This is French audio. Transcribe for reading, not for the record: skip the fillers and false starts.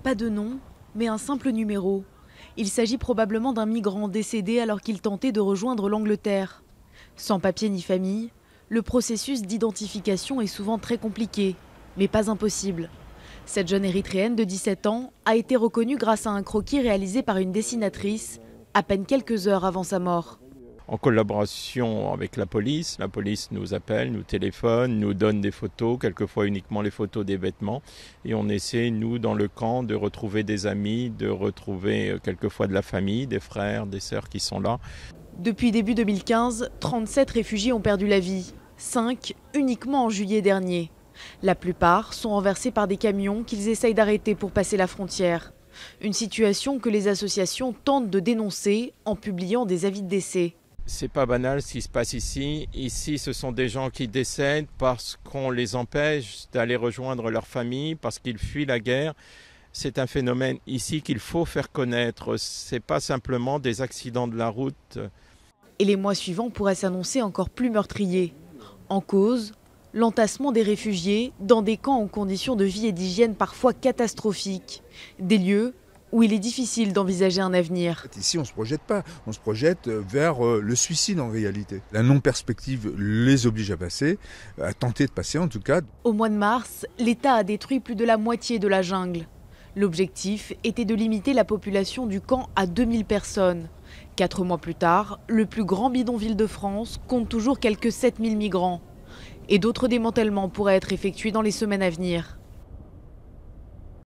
Pas de nom, mais un simple numéro. Il s'agit probablement d'un migrant décédé alors qu'il tentait de rejoindre l'Angleterre. Sans papier ni famille, le processus d'identification est souvent très compliqué, mais pas impossible. Cette jeune Érythréenne de 17 ans a été reconnue grâce à un croquis réalisé par une dessinatrice à peine quelques heures avant sa mort. En collaboration avec la police nous appelle, nous téléphone, nous donne des photos, quelquefois uniquement les photos des vêtements. Et on essaie, nous, dans le camp, de retrouver des amis, de retrouver quelquefois de la famille, des frères, des sœurs qui sont là. Depuis début 2015, 37 réfugiés ont perdu la vie, 5 uniquement en juillet dernier. La plupart sont renversés par des camions qu'ils essayent d'arrêter pour passer la frontière. Une situation que les associations tentent de dénoncer en publiant des avis de décès. C'est pas banal ce qui se passe ici. Ici, ce sont des gens qui décèdent parce qu'on les empêche d'aller rejoindre leur famille, parce qu'ils fuient la guerre. C'est un phénomène ici qu'il faut faire connaître. C'est pas simplement des accidents de la route. Et les mois suivants pourraient s'annoncer encore plus meurtriers. En cause, l'entassement des réfugiés dans des camps en conditions de vie et d'hygiène parfois catastrophiques. Des lieux où il est difficile d'envisager un avenir. Ici, on ne se projette pas, on se projette vers le suicide en réalité. La non-perspective les oblige à passer, à tenter de passer en tout cas. Au mois de mars, l'État a détruit plus de la moitié de la jungle. L'objectif était de limiter la population du camp à 2000 personnes. 4 mois plus tard, le plus grand bidonville de France compte toujours quelques 7000 migrants. Et d'autres démantèlements pourraient être effectués dans les semaines à venir.